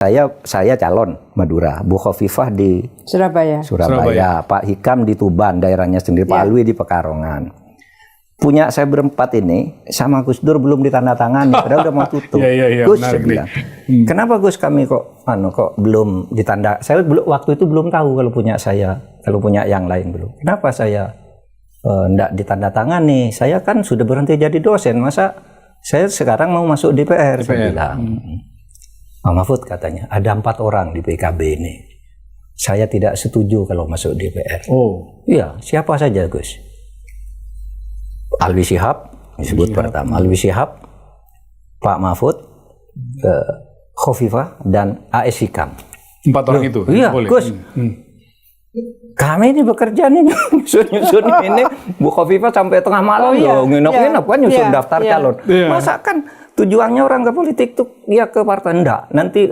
Saya calon Madura, Bu Khofifah di Surabaya, Pak Hikam di Tuban, daerahnya sendiri, Pak Alwi di Pekalongan. Punya saya berempat ini sama Gus Dur belum ditandatangani, padahal udah mau tutup. Gus saya bilang, kenapa Gus kami kok belum ditanda? Saya waktu itu belum tahu kalau punya saya, kalau punya yang lain belum. Kenapa saya enggak ditandatangani? Saya kan sudah berhenti jadi dosen, masa saya sekarang mau masuk DPR? Saya bilang. Pak Mahfud katanya, ada 4 orang di PKB ini. Saya tidak setuju kalau masuk DPR. Oh. Iya, siapa saja Gus? Alwi Shihab, disebut pertama. Alwi Shihab, Pak Mahfud, Khofifah, dan AS Hikam. 4 orang itu? Iya, boleh. Gus. Kami ini bekerja nih, nyusun ini. Bu Khofifah sampai tengah malam loh, nginep-nginep kan nyusun daftar calon. Masa kan tujuannya orang ke politik tuh ya ke partai, enggak nanti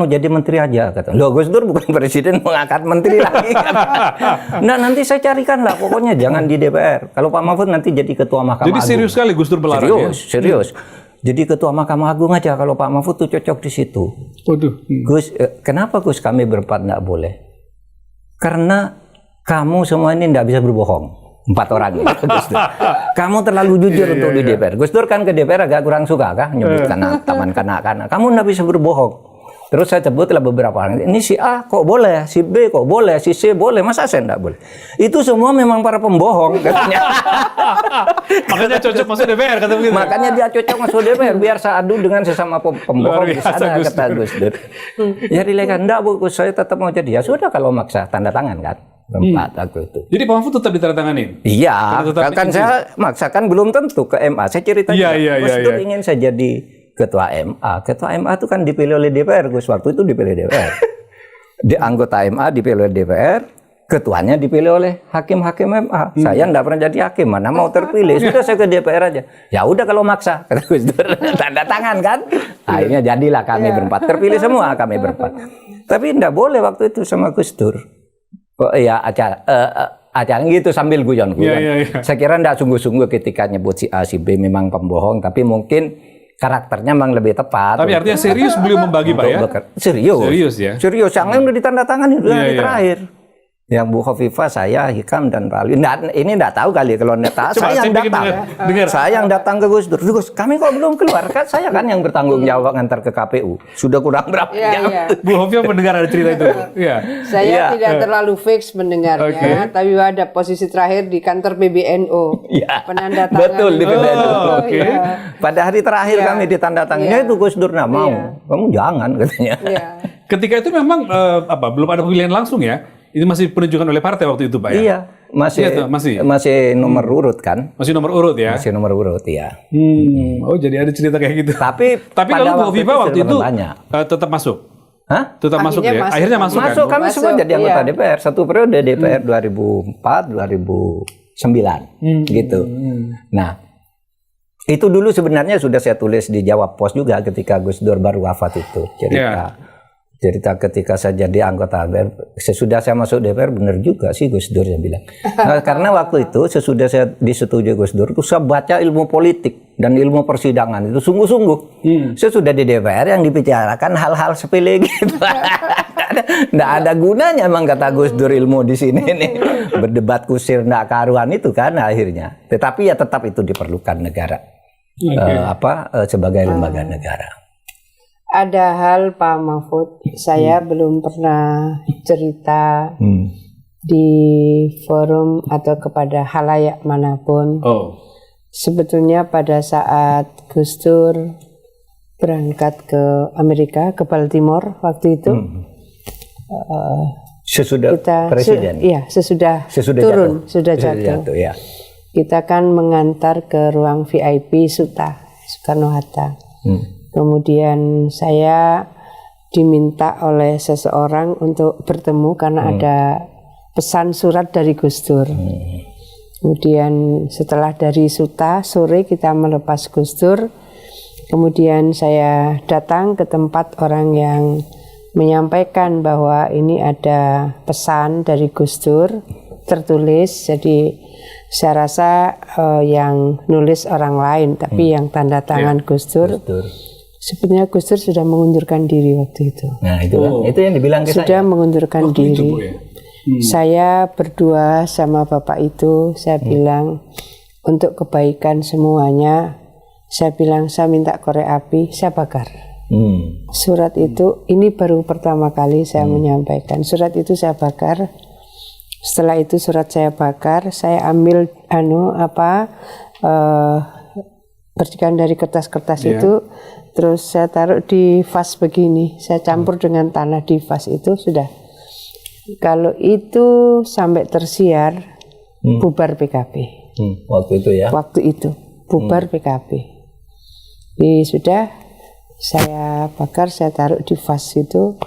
jadi menteri aja kata. Loh Gus Dur bukan presiden mengangkat menteri lagi kata. Nah nanti saya carikan lah, pokoknya jangan di DPR. Kalau Pak Mahfud nanti jadi ketua Mahkamah Agung. Jadi serius sekali Gus Dur melarang. Serius. Jadi ketua Mahkamah Agung aja kalau Pak Mahfud tuh cocok di situ. Waduh. Gus, kenapa Gus kami berempat enggak boleh? Karena kamu semua ini enggak bisa berbohong. 4 orang ini. Kamu terlalu jujur untuk di DPR. Gus Dur kan ke DPR agak kurang suka kah nyebutkan taman kanak-kanak. Kamu nggak bisa berbohong. Terus saya sebutlah beberapa orang. Ini si A kok boleh, si B kok boleh, si C boleh, masa saya nggak boleh? Itu semua memang para pembohong katanya. Makanya cocok masuk DPR kata begitu. Makanya dia cocok masuk DPR biar saya adu dengan sesama pembohong di sana kata Gus Dur. Ya dilekan enggak Bu, saya tetap mau jadi. Ya sudah kalau maksa tanda tangan kan. Tempat aku itu. Jadi Pak Mahfud tetap ditandatangani? Iya, kan saya maksakan belum tentu ke MA. Saya cerita Gus Dur ingin saya jadi ketua MA. Ketua MA itu kan dipilih oleh DPR. Gus waktu itu dipilih DPR. Di anggota MA dipilih oleh DPR, ketuanya dipilih oleh hakim-hakim MA. Saya enggak pernah jadi hakim, mana mau terpilih. Sudah saya ke DPR aja. Ya udah kalau maksa, kata Gus Dur, tanda tangan kan. Akhirnya jadilah kami berempat. Terpilih semua kami berempat. Tapi enggak boleh waktu itu sama Gus Dur. Oh iya, acara gitu sambil guyon-guyon. Saya kira enggak sungguh-sungguh ketika nyebut si A, si B memang pembohong, tapi mungkin karakternya memang lebih tepat. Tapi artinya serius beliau membagi Pak ya? Serius ya? Serius, yang lain udah ditandatangani, udah hari terakhir. Yang Bu Khofifah, saya, Hikam, dan Pak Alwi. Ini enggak tahu kali, kalau enggak tahu, saya yang datang. Saya yang datang ke Gus Dur. Gus, kami kok belum keluar? Kan saya kan yang bertanggung jawab ngantar ke KPU. Sudah kurang berapa jam. Bu Khofifah mendengar ada cerita itu? Saya tidak terlalu fix mendengarnya, tapi ada posisi terakhir di kantor PBNU. Penandatangan. Betul, di PBNU. Pada hari terakhir kami ditandatangani, itu Gus Dur nggak mau. Kamu jangan, katanya. Ketika itu memang belum ada pemilihan langsung ya? Ini masih penunjukan oleh partai waktu itu Pak ya? Iya, masih nomor urut kan? Masih nomor urut ya? Masih nomor urut ya. Oh jadi ada cerita kayak gitu. Tapi lalu Bu Khofifah waktu itu tetap masuk? Hah? Tetap masuk ya? Akhirnya masuk kan? Kami semua jadi anggota DPR. Satu periode DPR 2004, 2009 gitu. Nah, itu dulu sebenarnya sudah saya tulis di Jawab Pos juga ketika Gus Dur baru wafat itu. Cerita ketika saya jadi anggota DPR, sesudah saya masuk DPR benar juga sih Gus Dur saya bilang. Nah, karena waktu itu sesudah saya disetujui Gus Dur, itu saya baca ilmu politik dan ilmu persidangan itu sungguh-sungguh. Saya sudah di DPR yang dibicarakan hal-hal sepele gitu. Nggak ada gunanya emang kata Gus Dur ilmu di sini nih. Berdebat kusir nggak karuan itu kan akhirnya. Tetapi ya tetap itu diperlukan negara. Sebagai lembaga negara. Ada hal Pak Mahfud, saya belum pernah cerita di forum atau kepada halayak manapun. Sebetulnya pada saat Gus Dur berangkat ke Amerika, ke Baltimore waktu itu, sesudah presiden? Sesudah turun, sudah jatuh. Ya. Kita kan mengantar ke ruang VIP Soekarno-Hatta. Kemudian saya diminta oleh seseorang untuk bertemu karena ada pesan surat dari Gus Dur. Kemudian setelah dari Suta sore kita melepas Gus Dur. Kemudian saya datang ke tempat orang yang menyampaikan bahwa ini ada pesan dari Gus Dur tertulis. Jadi saya rasa yang nulis orang lain, tapi yang tanda tangan Gus Dur. Sebenarnya Gus Dur sudah mengundurkan diri waktu itu. Nah itu kan, itu yang dibilang ke Sudah saya. mengundurkan Waktu diri. itu, Bu, ya? Saya berdua sama Bapak itu, saya bilang untuk kebaikan semuanya, saya bilang saya minta korek api, saya bakar. Surat itu, ini baru pertama kali saya menyampaikan. Surat itu saya bakar. Setelah itu surat saya bakar, saya ambil percikan dari kertas-kertas itu, terus saya taruh di vas begini, saya campur dengan tanah di vas itu sudah. Kalau itu sampai tersiar, bubar PKB. Waktu itu ya. Waktu itu bubar PKB. Sudah saya bakar, saya taruh di vas itu.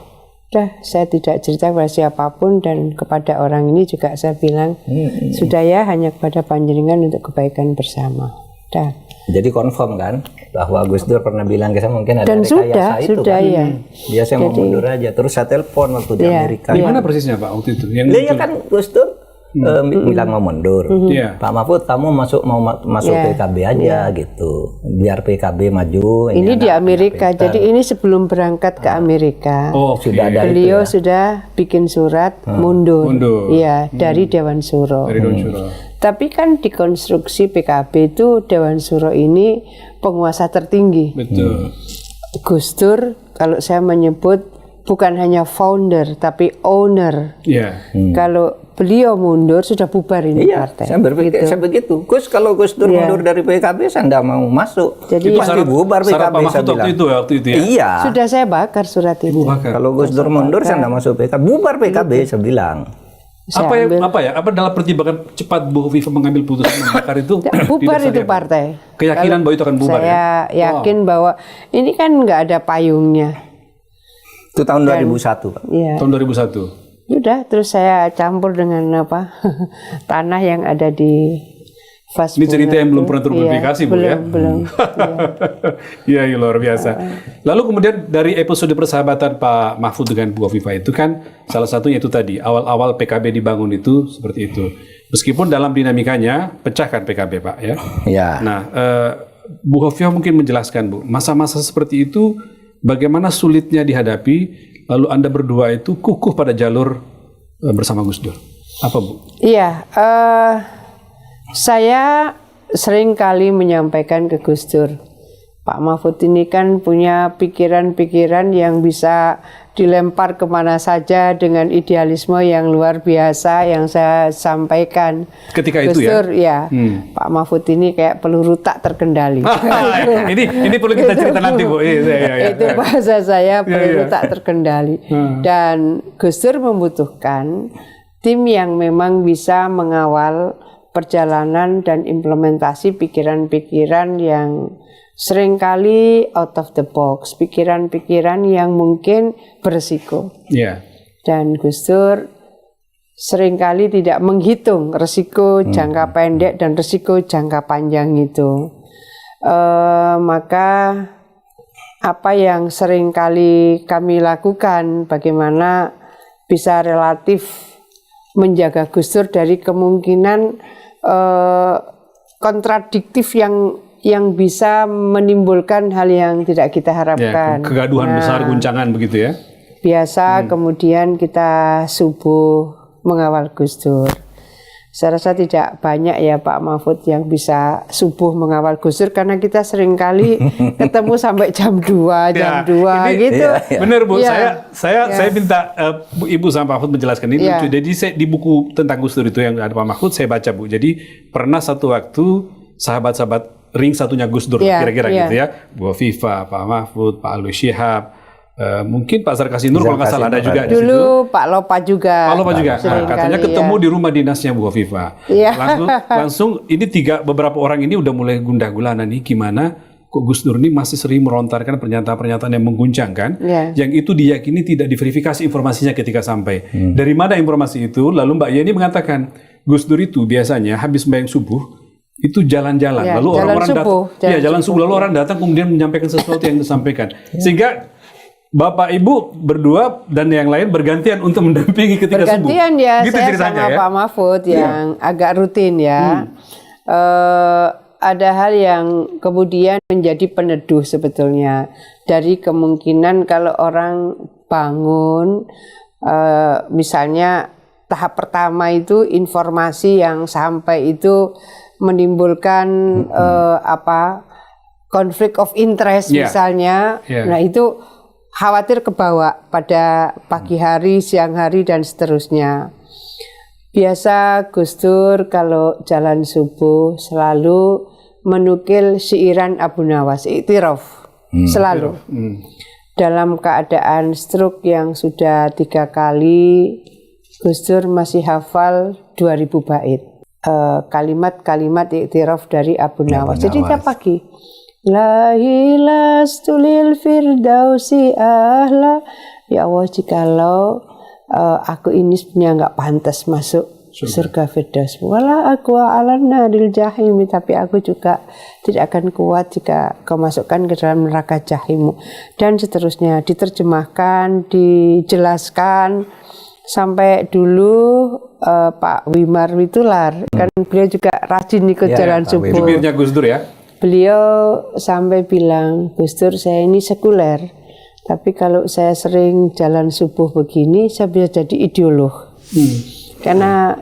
Sudah, saya tidak cerita kepada siapapun dan kepada orang ini juga saya bilang sudah ya, hanya kepada panjenengan untuk kebaikan bersama. Sudah. Jadi confirm kan bahwa Gus Dur pernah bilang ke saya mungkin ada Dan rekayasa itu sudah kan. ya. Dia saya mau mundur aja. Terus saya telepon waktu di Amerika. Di mana persisnya Pak waktu itu? Yang Dia kan Gus Dur bilang mau mundur. Pak Mahfud kamu masuk PKB aja gitu. Biar PKB maju. Ini di Amerika. Jadi ini sebelum berangkat ke Amerika. Sudah ada beliau sudah bikin surat mundur. Iya, dari Dewan Suro. Dari Dewan Suro. Tapi kan di konstruksi PKB itu Dewan Suro ini penguasa tertinggi. Betul. Gus Dur kalau saya menyebut bukan hanya founder tapi owner. Kalau beliau mundur sudah bubar ini partai. Saya berpikir saya begitu. Kalau Gus Dur mundur dari PKB saya tidak mau masuk. Jadi pasti bubar PKB saya bilang. Waktu itu ya. Iya. Sudah saya bakar surat itu. Kalau Gus Dur mundur saya tidak masuk PKB. Bubar PKB saya bilang. Apa dalam pertimbangan cepat Bu Hovifah mengambil putusan membakar itu? Bubar itu partai. Keyakinan bahwa itu akan bubar. Saya yakin bahwa ini kan nggak ada payungnya. Itu tahun 2001 Pak. Iya. Tahun 2001. Udah, terus saya campur dengan tanah yang ada di vas. Ini cerita yang belum pernah terpublikasi, Bu, ya? Belum. Iya, luar biasa. Lalu kemudian dari episode persahabatan Pak Mahfud dengan Bu Hovifah itu kan salah satunya itu tadi, awal-awal PKB dibangun itu seperti itu. Meskipun dalam dinamikanya pecahkan PKB, Pak, ya? Iya. Nah, Bu Hovifah mungkin menjelaskan, Bu, masa-masa seperti itu bagaimana sulitnya dihadapi, lalu Anda berdua itu kukuh pada jalur bersama Gus Dur. Apa, Bu? Iya, saya sering kali menyampaikan ke Gus Dur, Pak Mahfud ini kan punya pikiran-pikiran yang bisa dilempar kemana saja dengan idealisme yang luar biasa yang saya sampaikan. Ketika Gus itu Dur, ya, Pak Mahfud ini kayak peluru tak terkendali. ini perlu kita cerita nanti, Bu. Itu bahasa saya, peluru tak terkendali. Dan Gus Dur membutuhkan tim yang memang bisa mengawal perjalanan dan implementasi pikiran-pikiran yang seringkali out of the box, pikiran-pikiran yang mungkin beresiko. Dan Gus Dur seringkali tidak menghitung resiko jangka pendek dan resiko jangka panjang itu. Maka apa yang seringkali kami lakukan, bagaimana bisa relatif menjaga Gus Dur dari kemungkinan kontradiktif yang bisa menimbulkan hal yang tidak kita harapkan. Kegaduhan besar, guncangan begitu ya. Biasa kemudian kita subuh mengawal Gus Dur. Saya rasa tidak banyak ya Pak Mahfud yang bisa subuh mengawal Gus Dur karena kita seringkali ketemu sampai jam 2 gitu. Benar, Bu. Saya minta Ibu sama Pak Mahfud menjelaskan ini lucu. Jadi di buku tentang Gus Dur itu yang ada Pak Mahfud saya baca, Bu. Jadi pernah satu waktu sahabat-sahabat ring satunya Gus Dur kira-kira gitu ya. Bu Hovifah, Pak Mahfud, Pak Alwi Syihab, mungkin Pak Sarkasi Nur kalau nggak salah ada juga di situ. Dulu Pak Lopa juga. Nah, katanya ketemu di rumah dinasnya Bu Hovifah. Langsung ini beberapa orang ini udah mulai gundah gulana nih gimana kok Gus Dur ini masih sering melontarkan pernyataan-pernyataan yang mengguncangkan, yang itu diyakini tidak diverifikasi informasinya ketika sampai. Dari mana informasi itu? Lalu Mbak Yeni mengatakan Gus Dur itu biasanya habis sembahyang subuh itu jalan-jalan, lalu orang-orang datang, jalan subuh, lalu orang datang kemudian menyampaikan sesuatu yang disampaikan, sehingga Bapak Ibu berdua dan yang lain bergantian untuk mendampingi ketika subuh. Bergantian ya, gitu saya sama Pak Mahfud yang agak rutin ya. ada hal yang kemudian menjadi peneduh sebetulnya dari kemungkinan kalau orang bangun, misalnya tahap pertama itu informasi yang sampai itu menimbulkan konflik of interest misalnya, nah itu khawatir kebawa pada pagi hari, siang hari dan seterusnya. Biasa Gus Dur kalau jalan subuh selalu menukil syairan Abu Nawas, I'tiraf, selalu. Dalam keadaan stroke yang sudah 3 kali, Gus Dur masih hafal 2000 bait. Kalimat-kalimat i'tiraf dari Abu Nawas. Jadi tiap pagi, la ilastu lil firdausi ahla, ya Allah jikalau aku ini sebenarnya nggak pantas masuk surga Firdaus, wala aku alan naril jahim, tapi aku juga tidak akan kuat jika kau masukkan ke dalam neraka jahimmu, dan seterusnya. Diterjemahkan, dijelaskan sampai dulu Pak Wimar Witular, kan beliau juga rajin ikut jalan subuh. Jubirnya Gus Dur ya. Beliau sampai bilang, Gus Dur saya ini sekuler, tapi kalau saya sering jalan subuh begini, saya bisa jadi ideolog. Karena